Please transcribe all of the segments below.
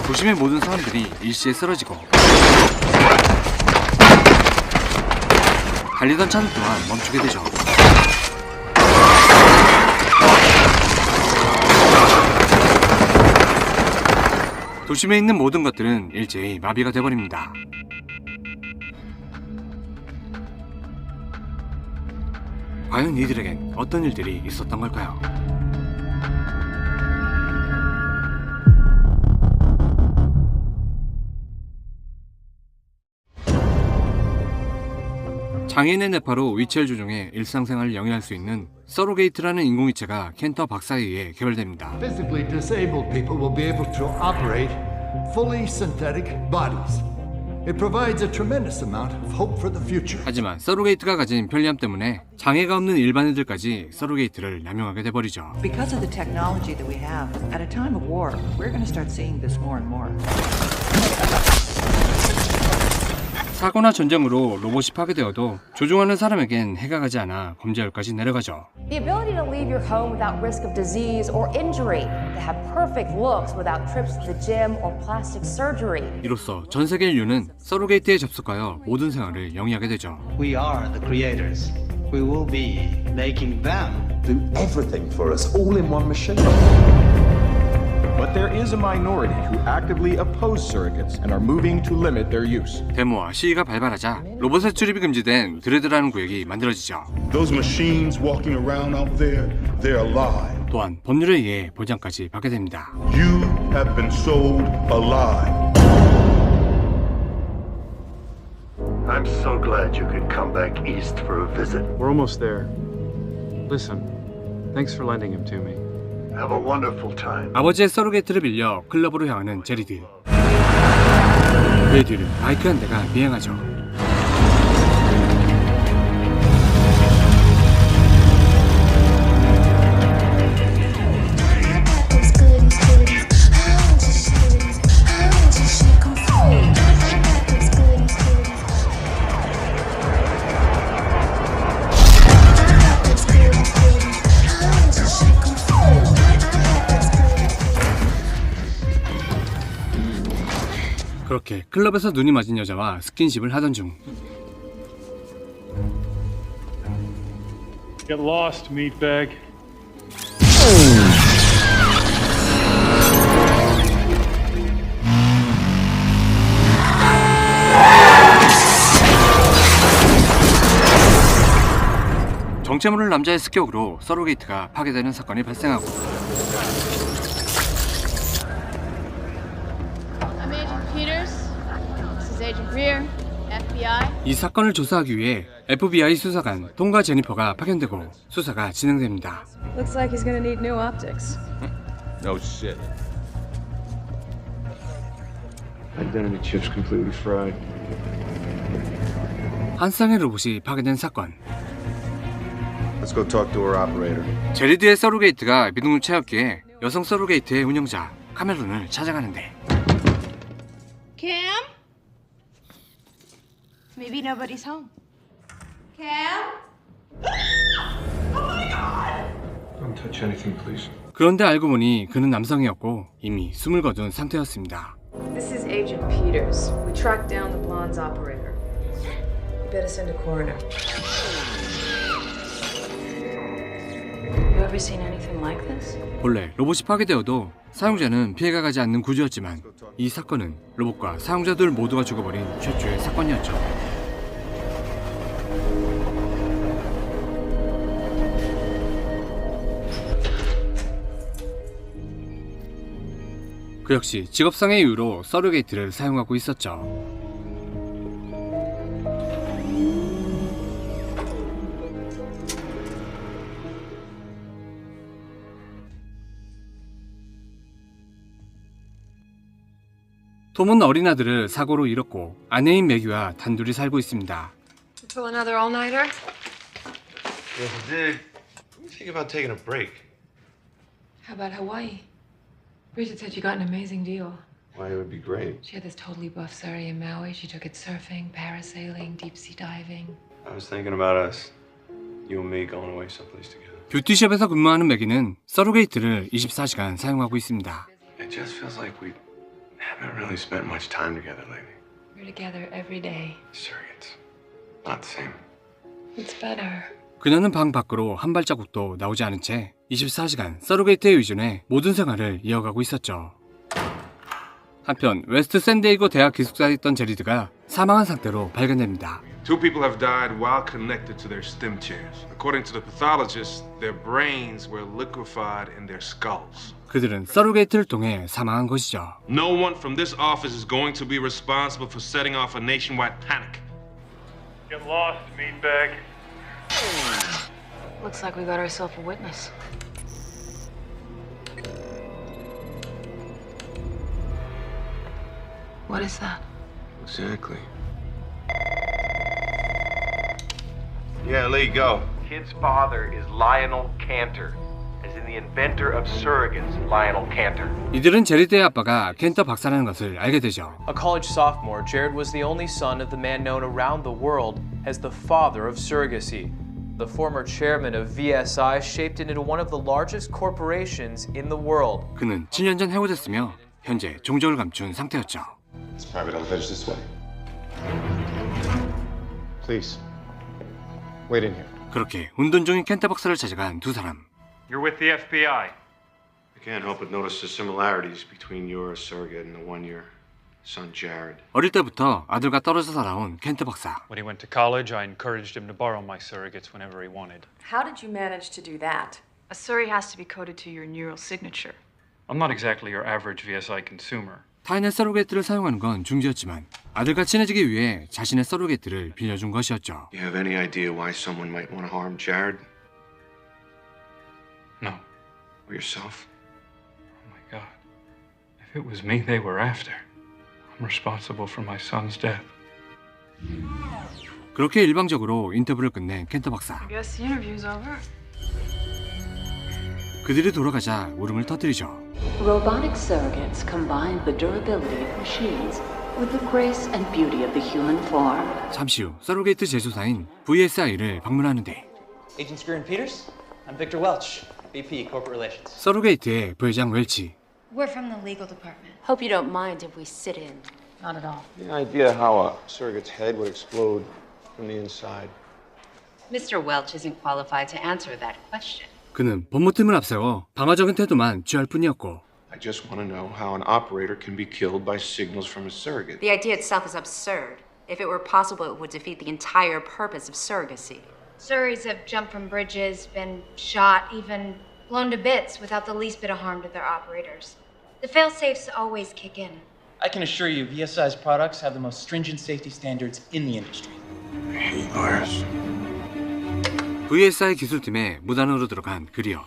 도심의 모든 사람들이 일시에 쓰러지고 달리던 차들 또한 멈추게 되죠. 도심에 있는 모든 것들은 일제히 마비가 되어버립니다. 과연 이들에겐 어떤 일들이 있었던 걸까요? 장애인의 뇌파로 위치를 조정해 일상생활을 영위할 수 있는 서로게이트라는 인공위체가 켄터 박사에 의해 개발됩니다. Physically disabled people will be able to operate fully synthetic bodies. It provides a tremendous amount of hope for the future. 하지만 서로게이트가 가진 편리함 때문에 장애가 없는 일반인들까지 서로게이트를 남용하게 돼버리죠. Because of the technology that we have, at a time of war, we're going to start seeing this more and more. 사고나 전쟁으로 로봇이 파괴되어도 조종하는 사람에겐 해가 가지 않아 검지열까지 내려가죠. The ability to leave your home without risk of disease or injury, to have perfect looks without trips to the gym or plastic surgery. 이로써 전 세계 인류는 서로게이트에 접속하여 모든 생활을 영위하게 되죠. We are the creators. We will be making them do everything for us, all in one machine. But there is a minority who actively oppose surrogates and are moving to limit their use. 데모와 시위가 발발하자 로봇의 출입이 금지된 드레드라는 구역이 만들어지죠. Those machines walking around out there, they're alive. 또한 법률에 의해 보장까지 받게 됩니다. You have been sold alive. I'm so glad you could come back east for a visit. We're almost there. Listen, thanks for lending him to me. Have a wonderful time. 아버지의 서로게이트를 빌려 클럽으로 향하는 제리드. 그의 뒤를 바이크 한 대가 비행하죠. 그렇게 클럽에서 눈이 맞은 여자와 스킨십을 하던 중 Get lost, meatbag. 정체 모를 남자의 습격으로 서로게이트가 파괴되는 사건이 발생하고 I'm Agent Peters. This is Agent Greer, FBI. 이 사건을 조사하기 위해 FBI 수사관 톰과 제니퍼가 파견되고 수사가 진행됩니다. Looks like he's gonna need new optics. No shit. Identity chip's completely fried. 한 쌍의 로봇이 파괴된 사건. Let's go talk to our operator. 제리드의 서로게이트가 미등록차였기에 여성 서로게이트의 운영자 카메론을 찾아가는데 Cam? Maybe nobody's home. Cam? Don't touch anything, please. 그런데 알고 보니 그는 남성이었고 이미 숨을 거둔 상태였습니다. This is Agent Peters. We tracked down the blonde's operator. You better send a coroner. You ever seen anything like this? 본래 로봇이 파괴되어도 사용자는 피해가 가지 않는 구조였지만 이 사건은 로봇과 사용자들 모두가 죽어버린 최초의 사건이었죠. 그 역시 직업상의 이유로 서로게이트를 사용하고 있었죠. 톰은 어린 아들을 사고로 잃었고 아내인 매기와 단둘이 살고 있습니다. Pull another all-nighter? Yes, I did. What do you think about taking a break? How about Hawaii? Bridget said you got an amazing deal. Why, it would be great. She had this totally buff Surrey in Maui. She took it surfing, parasailing, deep-sea diving. I was thinking about us. You and me going away someplace together. 뷰티숍에서 근무하는 매기는 서로게이트를 24시간 사용하고 있습니다. It just feels like we haven't haven't really spent much time together lately. We're together every day. Surrogates. Not the same. It's better. 그녀는 방 밖으로 한 발자국도 나오지 않은 채 24시간 서로게이트에 의존해 모든 생활을 이어가고 있었죠. 한편 웨스트 샌디에이고 대학 기숙사에 있던 제리드가 사망한 상태로 발견됩니다. Two people have died while connected to their stem chairs. According to the pathologists, their brains were liquefied in their skulls. 그들은 서로게이트를 통해 사망한 것이죠. No one from this office is going to be responsible for setting off a nationwide panic. Get lost, meatbag. Looks like we got ourselves a witness. What is that? Exactly. Yeah, Lee, go. Kid's father is Lionel Cantor, as in the inventor of surrogates, Lionel Cantor. 이들은 제리드의 아빠가 켄터 박사라는 것을 알게 되죠. A college sophomore, Jared was the only son of the man known around the world as the father of surrogacy. The former chairman of VSI shaped it into one of the largest corporations in the world. 그는 7년 전 해고됐으며 현재 종적을 감춘 상태였죠. It's private elevators this way. Please. Wait in here. 그렇게 운동 중인 켄터 박사를 찾아간 두 사람. You're with the FBI. I can't help but notice the similarities between your surrogate and the one your son Jared. 어릴 때부터 아들과 떨어져 살아온 켄터 박사. When he went to college, I encouraged him to borrow my surrogates whenever he wanted. How did you manage to do that? A surrey has to be coded to your neural signature. I'm not exactly your average VSI consumer. 타인의 서로게이트를 사용하는 건 중지였지만 아들과 친해지기 위해 자신의 서로게이트를 빌려준 것이었죠. You have any idea why someone might want to harm Jared? No. Or yourself? Oh my God. If it was me they were after, I'm responsible for my son's death. 그렇게 일방적으로 인터뷰를 끝낸 켄터 박사. I guess the interview's over. 그들이 돌아가자 울음을 터뜨리죠. Robotic surrogates combine the durability of machines with the grace and beauty of the human form. 잠시 후 서로게이트 제조사인 VSI를 방문하는데 Agent Greer and Peters? I'm Victor Welch, VP Corporate Relations. 서로게이트의 부회장 웰치. We're from the legal department. Hope you don't mind if we sit in. Not at all. Any idea how a surrogate's head would explode from the inside? Mr. Welch isn't qualified to answer that question. 그는 법무팀을 앞세워 방어적인 태도만 취할 뿐이었고 I just want to know how an operator can be killed by signals from a surrogate. The idea itself is absurd. If it were possible, it would defeat the entire purpose of surrogacy. Surreys have jumped from bridges, been shot, even blown to bits without the least bit of harm to their operators. The fail-safes always kick in. I can assure you, VSI's products have the most stringent safety standards in the industry. I hate lawyers. VSI 기술팀의 무단으로 들어간 그리어.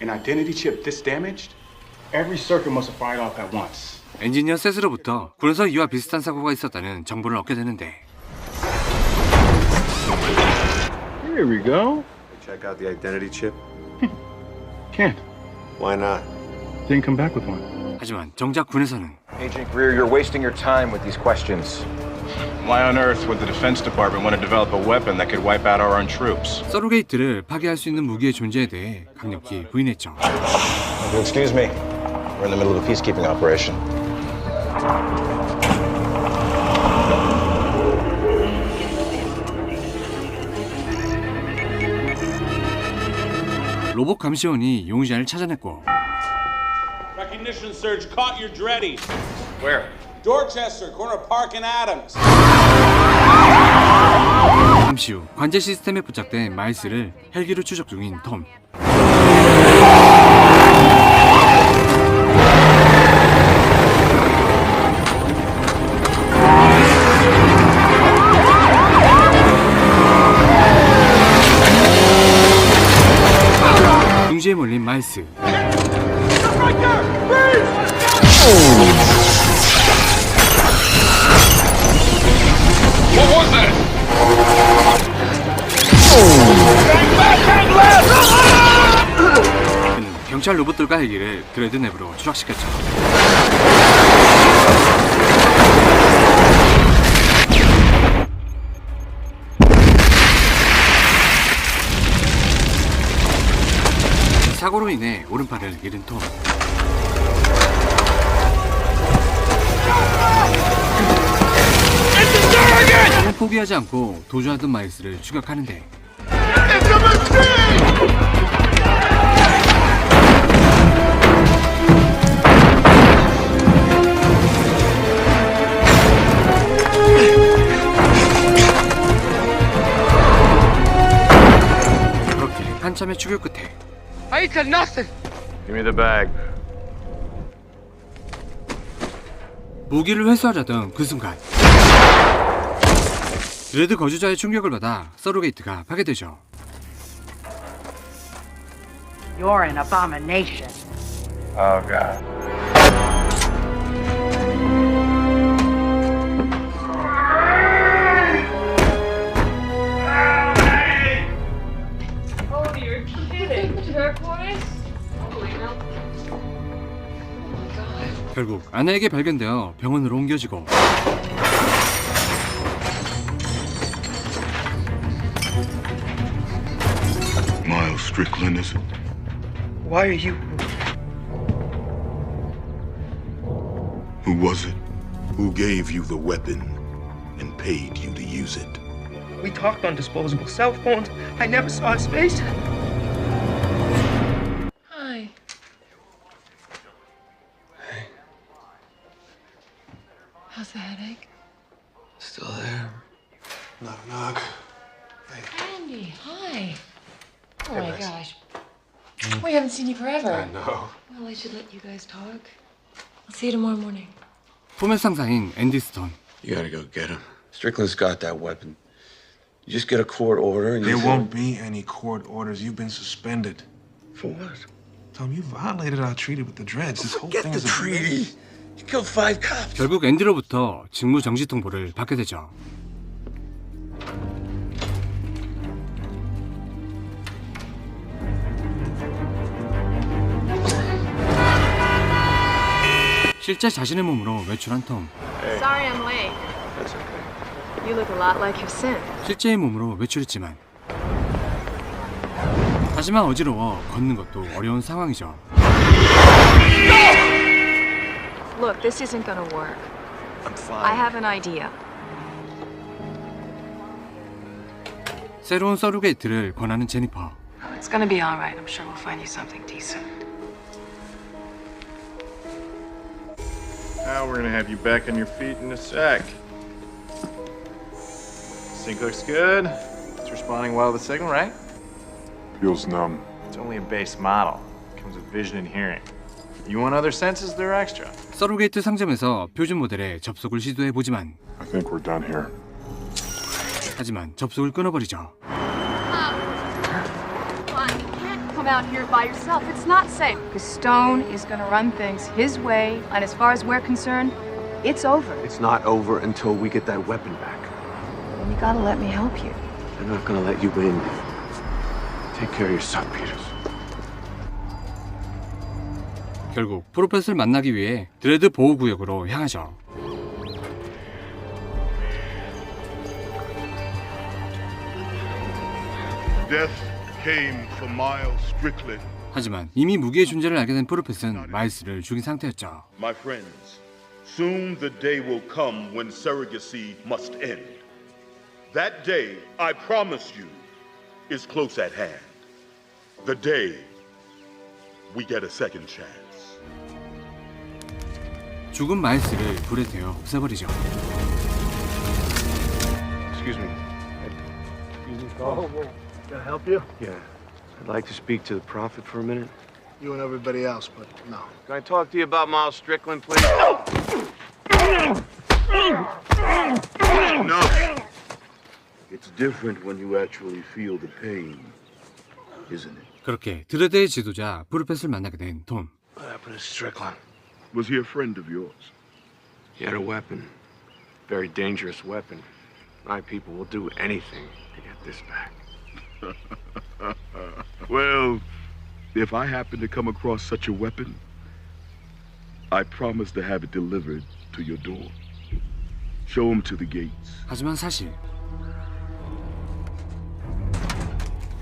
An identity chip this damaged? Every circuit must have fired off at once. 엔지니어 셋으로부터 군에서 이와 비슷한 사고가 있었다는 정보를 얻게 되는데 Here we go. Check out the identity chip. Can't. Why not? Didn't come back with one. 하지만 정작 군에서는 Agent Greer, you're wasting your time with these questions. Why on earth would the Defense Department want to develop a weapon that could wipe out our own troops? 서로게이트를 파괴할 수 있는 무기의 존재에 대해 강력히 부인했죠. If you'll excuse me, we're in the middle of a peacekeeping operation. 로봇 감시원이 용의자를 찾아냈고 Recognition surge caught your Dreddy. Where? Dorchester, corner of Park and Adams. 잠시 후 관제 시스템에 부착된 마일스를 헬기로 추적 중인 톰. 둥지에 몰린 마일스. What was that? 그는 경찰 로봇들과 헬기를 드레드 냅으로 추락시켰죠. 사고로 인해 오른팔을 잃은 톰. 포기하지 않고 도주하던 마일스를 추격하는데 그렇게 한참의 추격 끝에 I ain't done nothing. Give me the bag. 무기를 회수하려던 그 순간 드레드 거주자의 충격을 받아 서로게이트가 파괴되죠. You're an abomination. Oh God. Oh, you're kidding. Turquoise? Holy hell. 결국 아내에게 발견되어 병원으로 옮겨지고 Miles Strickland, is it? Why are you? Who was it? Who gave you the weapon and paid you to use it? We talked on disposable cell phones. I never saw his face. Hi. How's the headache? Still there. Knock, knock. Andy, hi. Oh Hey, my Max. gosh. We haven't seen you forever. I know. Well, I should let you guys talk. I'll see you tomorrow morning. 톰의 상사인 앤디 스톤. You gotta go get him. Strickland's got that weapon. You just get a court order and There you... won't be any court orders. You've been suspended. For what? Tom, you violated our treaty with the Dreads. This whole Forget thing the is a treaty. You killed 5 cops. 결국 앤디로부터 직무 정지 통보를 받게 되죠. 실제 자신의 몸으로 외출한 톰. Sorry I'm late. That's okay. You look a lot like your sin. 실제의 몸으로 외출했지만 하지만 어지러워 걷는 것도 어려운 상황이죠. Look, this isn't gonna work. I'm fine. I have an idea. 새로운 서루게이트를 권하는 제니퍼. It's gonna be all right. I'm sure we'll find you something decent. Now we're gonna have you back on your feet in a sec. Sync looks good. It's responding well to the signal, right? Feels numb. It's only a base model. Comes with vision and hearing. You want other senses? They're extra. 서루게이트 상점에서 표준 모델에 접속을 시도해 보지만 I think we're done here. 하지만 접속을 끊어버리죠. Come out here by yourself. It's not safe. Because Stone is going to run things his way, and as far as we're concerned, it's over. It's not over until we get that weapon back. And you gotta let me help you. I'm not gonna let you in. Take care of yourself, Peters. 결국 프로펫을 만나기 위해 드레드 보호구역으로 향하죠. Death came for Miles Strickland. 하지만 이미 무기의 존재를 알게 된 프로펫은 마일스를 죽인 상태였죠. My friends, soon the day will come when surrogacy must end. That day, I promise you, is close at hand. The day we get a second chance. 죽은 마일스를 불에 태워 없애버리죠. Excuse me. Oh, can I help you? Yeah. I'd like to speak to the prophet for a minute. You and everybody else, but no. Can I talk to you about Miles Strickland, please? No. It's different when you actually feel the pain, isn't it? 그렇게 드레드의 지도자 프로펫을 만나게 된 톰. What happened to Strickland? Was he a friend of yours? He had a weapon. Very dangerous weapon. My people will do anything to get this back. Well, if I happen to come across such a weapon, I promise to have it delivered to your door. Show him to the gates. 하지만 사실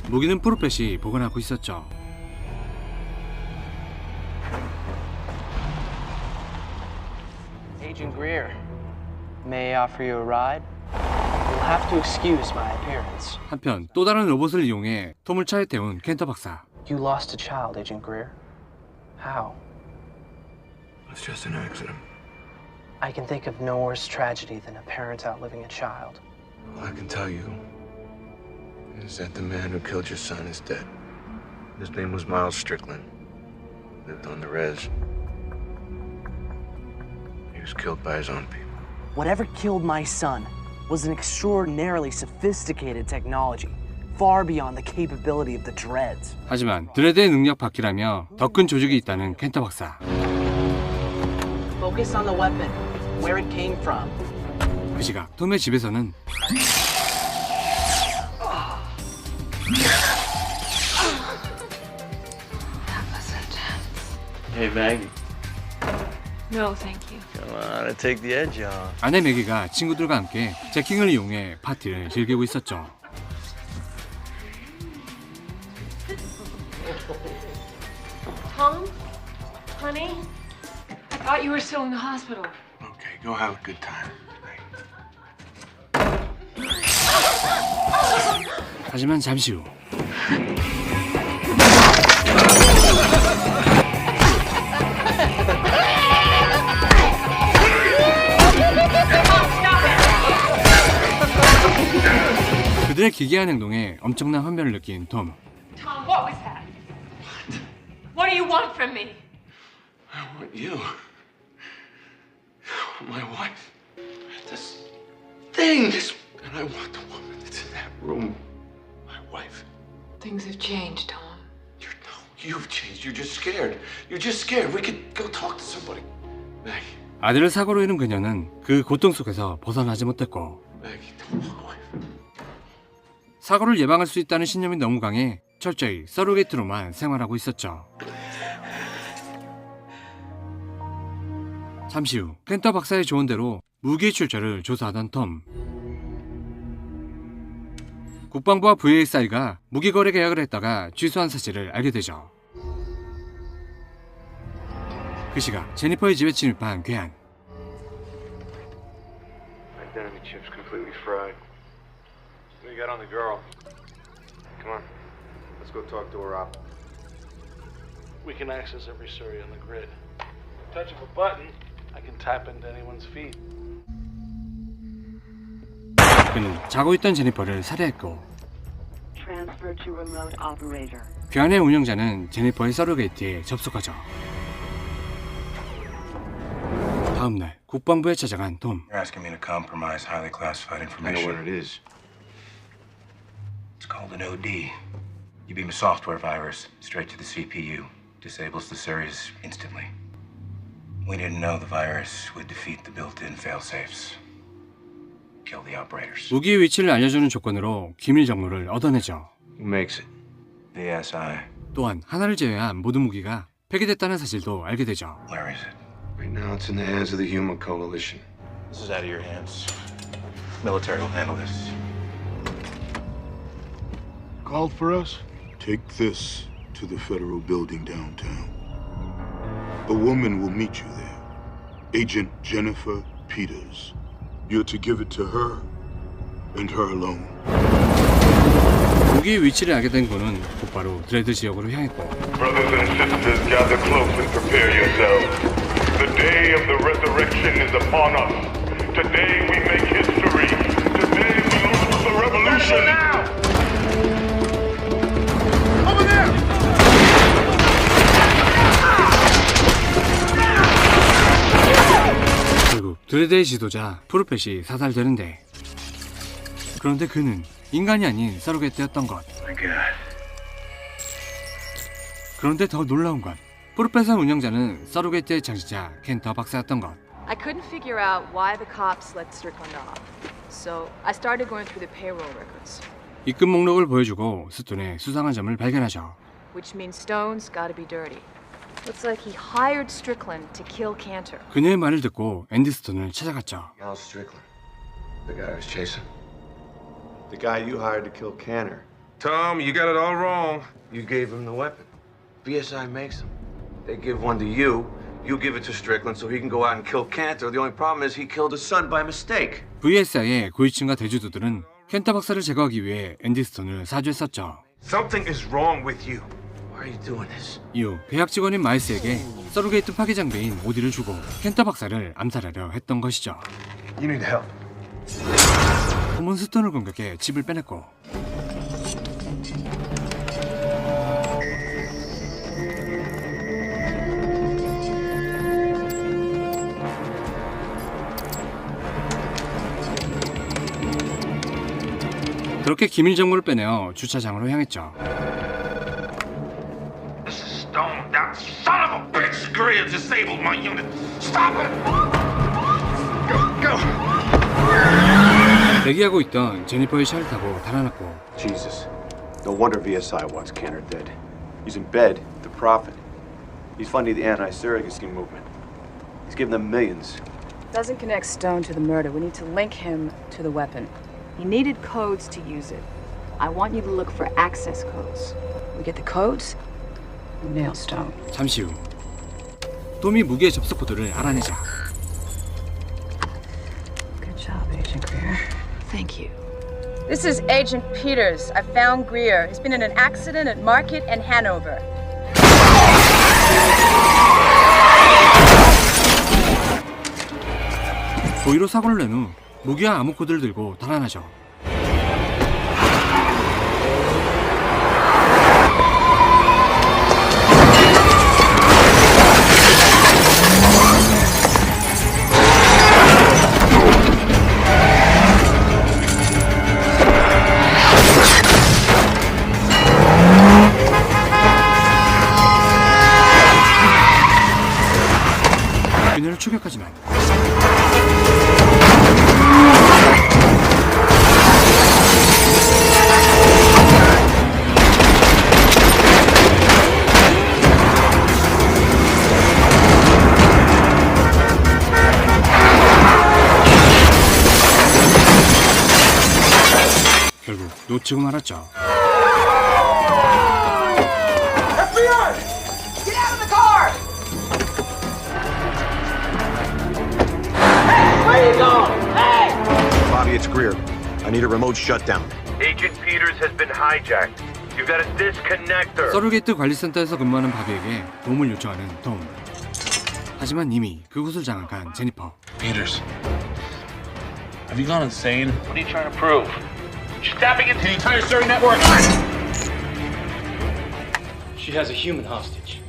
무기는 프로펫이 보관하고 있었죠. Agent Greer, may I offer you a ride? You'll have to excuse my appearance. 한편 또 다른 로봇을 이용해 톰을 차에 태운 켄터 박사. You lost a child, Agent Greer. How? It's just an accident. I can think of no worse tragedy than a parent outliving a child. All I can tell you is that the man who killed your son is dead. His name was Miles Strickland. Lived on the res. He was killed by his own people. Whatever killed my son was an extraordinarily sophisticated technology, far beyond the capability of the Dreads. 하지만 드레드의 능력 밖이라며 더 큰 조직이 있다는 켄터 박사. Focus on the weapon, where it came from. 그 시각 톰의 집에서는 Hey, Maggie. No, thank you. Come on, take the edge off. 아내 매기가 친구들과 함께 제킹을 이용해 파티를 즐기고 있었죠. Tom? Honey? I thought you were still in the hospital. Okay, go have a good time. 하지만 잠시 후 그들의 기괴한 행동에 엄청난 환멸을 느낀 톰. Tom, what was that? What do you want from me? I want you. I want my wife. This thing. And I want the woman that's in that room. My wife. Things have changed, Tom. You've changed. You're just scared. You're just scared. We could go talk to somebody. Maggie. 아들을 사고로 잃은 그녀는 그 고통 속에서 벗어나지 못했고 Maggie, don't walk away. 사고를 예방할 수 있다는 신념이 너무 강해 철저히 서로게이트로만 생활하고 있었죠. 잠시 후 켄터 박사의 조언대로 무기 출처를 조사하던 톰. 국방부와 VSI가 무기 거래 계약을 했다가 취소한 사실을 알게 되죠. 그 시각 제니퍼의 집에 침입한 괴한. Identity chip's completely fried. What do you got on the girl? Come on, let's go talk to her op. We can access every Surrey on the grid. Touch of a button, I can tap into anyone's feed. 그는 자고 있던 제니퍼를 살해했고 Transfer to remote operator. 괴한의 운영자는 제니퍼의 서로게이트에 접속하죠. 다음날 국방부에 찾아간 톰. You're asking me to compromise highly classified information. I know what it is. It's called an OD. You beam a software virus straight to the CPU. Disables the series instantly. We didn't know the virus would defeat the built-in fail-safes. Kill the operators. 무기의 위치를 알려주는 조건으로 기밀 정보를 얻어내죠. Who makes it? VSI. 또한 하나를 제외한 모든 무기가 폐기됐다는 사실도 알게 되죠. Where is it? Right now it's in the hands of the Human Coalition. This is out of your hands. Military will handle this. Called for us? Take this to the federal building downtown. A woman will meet you there. Agent Jennifer Peters. You're to give it to her and her alone. 무기의 위치를 알게 된 군은 곧바로 드레드 지역으로 향했고 Brothers and sisters, gather close and prepare yourselves. The day of the resurrection is upon us. Today we make history. Today we launch the revolution. Over there! 결국 드레드의 지도자 프로펫이 사살되는데 그런데 그는 인간이 아닌 서로게이트였던 것. 그런데 더 놀라운 건 프로펫의 운영자는 서로게이트의 창시자 켄터 박사였던 것. I couldn't figure out why the cops let Strickland off. So I started going through the payroll records. 입금 목록을 보여주고 스톤의 수상한 점을 발견하죠. Which means Stone's gotta be dirty. Looks like he hired Strickland to kill Cantor. 그녀의 말을 듣고 앤디 스톤을 찾아갔죠. Miles Strickland. The guy I was chasing. The guy you hired to kill Cantor. Tom, you got it all wrong. You gave him the weapon. BSI makes them. They give one to you, You give it to Strickland so he can go out and kill Cantor. The only problem is he killed his son by mistake. VSI의 고위층과 대주주들은 켄터 박사를 제거하기 위해 앤디 스톤을 사주했었죠. Something is wrong with you. Why are you doing this? 이후 배약 직원인 마일스에게 서로게이트 파괴 장비인 오디를 주고 켄터 박사를 암살하려 했던 것이죠. You need help. 톰은 스톤을 공격해 칩을 빼냈고 그렇게 기밀 정보를 빼내어 주차장으로 향했죠. This is Stone. That son of a bitch! Greer disabled my unit. Stop it! Go! 대기하고 있던 제니퍼의 차를 타고 달아났고 Jesus. No wonder VSI wants Cantor dead. He's in bed with the Prophet. He's funding the anti-surrogacy movement. He's giving them millions. Doesn't connect Stone to the murder. We need to link him to the weapon. He needed codes to use it. I want you to look for access codes. We get the codes, we nail Stone. 잠시 후 톰이 무기의 접속 코드를 알아내자. Good job, Agent Greer. Thank you. This is Agent Peters. I found Greer. He's been in an accident at Market and Hanover. 고의로 사고를 낸 후 무기와 암호 코드를 들고 달아나죠. 그녀를 추격하지만 결국 놓치고 말았죠. FBI! Get out of the car! Hey! Where are you going? Hey! Bobby, it's Greer. I need a remote shutdown. Agent Peters has been hijacked. You've got to disconnect her. 서로게이트 관리센터에서 근무하는 바비에게 도움을 요청하는 톰. 하지만 이미 그곳을 장악한 제니퍼. Peters, have you gone insane? What are you trying to prove? She's tapping into the entire Surrey network. She has a human hostage.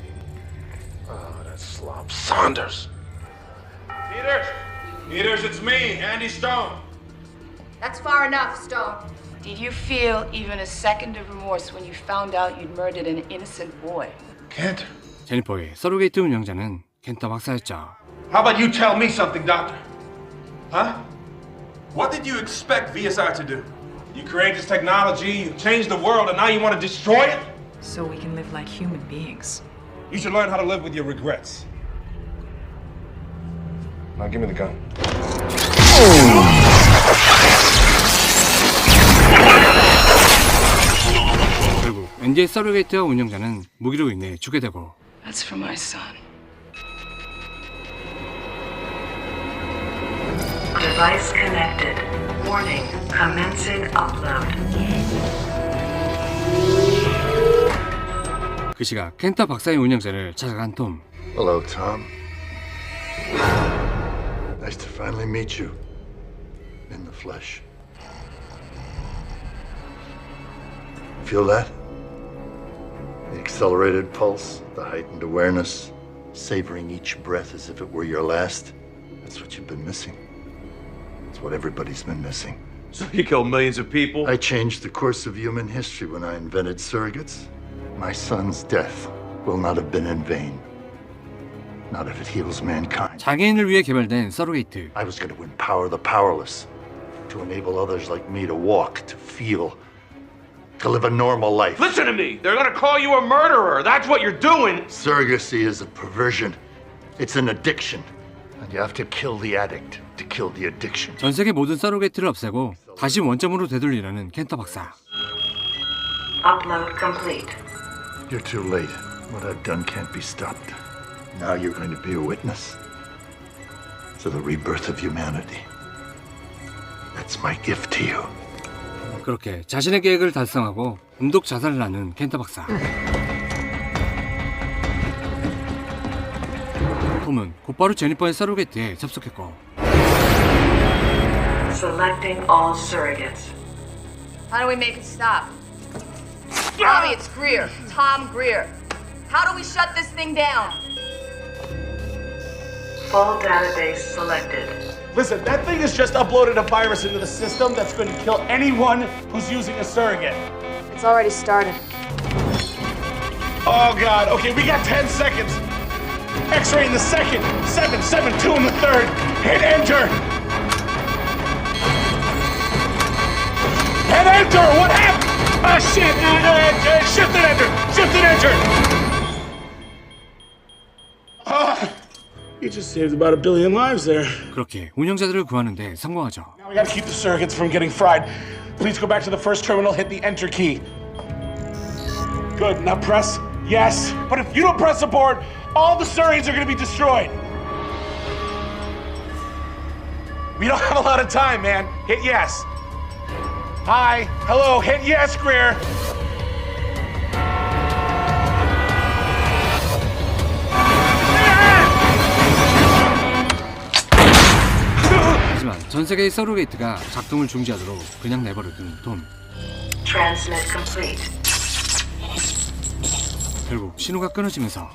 Oh, that slob Saunders. Peters, it's me, Andy Stone. That's far enough, Stone. Did you feel even a second of remorse when you found out you'd murdered an innocent boy? Cantor. 제니퍼의 서로게이트 운영자는 켄터 박사였죠. How about you tell me something, Doctor? Huh? What did you expect VSI to do? You create this technology, you change the world, and now you want to destroy it? So we can live like human beings. You should learn how to live with your regrets. Now give me the gun. 결국 앤디의 서로게이트와 운영자는 무기로 인해 죽게 되고 That's for my son. Device connected. Warning, commencing upload. 그 시각 켄터 박사의 운영자를 찾아간 톰. Hello, Tom. Nice to finally meet you. In the flesh. Feel that? The accelerated pulse, the heightened awareness, savoring each breath as if it were your last. That's what you've been missing. It's what everybody's been missing. So you killed millions of people? I changed the course of human history when I invented surrogates. My son's death will not have been in vain. Not if it heals mankind. 장애인을 위해 개발된 서로게이트. I was going to empower the powerless, to enable others like me to walk, to feel, to live a normal life. Listen to me. They're gonna call you a murderer. That's what you're doing. Surrogacy is a perversion. It's an addiction. And you have to kill the addict to kill the addiction. 전 세계 모든 서로게이트를 없애고 다시 원점으로 되돌리려는 켄터 박사. Upload complete. You're too late. What I've done can't be stopped. Now you're going to be a witness to the rebirth of humanity. That's my gift to you. 그렇게 자신의 계획을 달성하고 음독 자살을 하는 켄터 박사. 톰은 곧바로 제니퍼의 서로게트에 접속했고 Selecting all surrogates. How do we make it stop? Tommy, it's Greer. Tom Greer. How do we shut this thing down? Full database selected. Listen, that thing has just uploaded a virus into the system that's going to kill anyone who's using a surrogate. It's already started. Oh, God. Okay, we got 10 seconds. X-ray in the second. 772 in the third. Hit enter. Hit enter. What happened? Ah, shit. Shift and enter. Shift and enter. You just saved about 1 billion lives there. 그렇게 운영자들을 구하는데 성공하죠. Now we gotta keep the surrogates from getting fried. Please go back to the first terminal, hit the enter key. Good, now press yes. But if you don't press abort, all the surrogates are gonna be destroyed. We don't have a lot of time, man. Hit yes. Hi, hello, hit yes, Greer. 하지만 전 세계의 서로게이트가 작동을 중지하도록 그냥 내버려둔 톰. Transmit complete. 결국 신호가 끊어지면서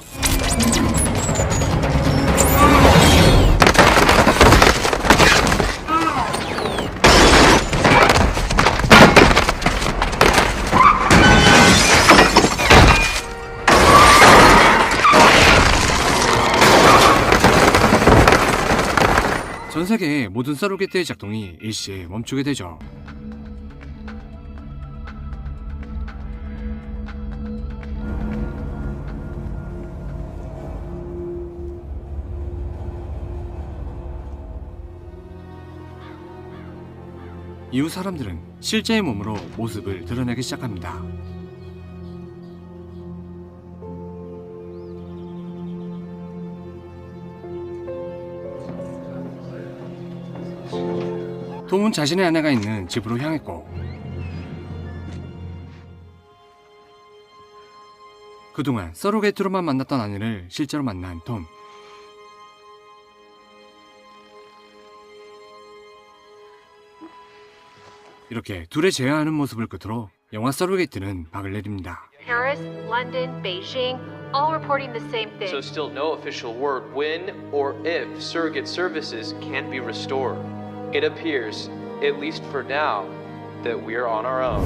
전 세계의 모든 서로게이트의 작동이 일시에 멈추게 되죠. 이후 사람들은 실제의 몸으로 모습을 드러내기 시작합니다. 톰은 자신의 아내가 있는 집으로 향했고 그동안 서로게이트로만 만났던 아내를 실제로 만난 톰. 이렇게 둘의 제어하는 모습을 끝으로 영화 서로게이트는 박을 내립니다. Paris, London, Beijing, all reporting the same thing. So still no official word when or if surrogate services can be restored. It appears, at least for now, that we're on our own.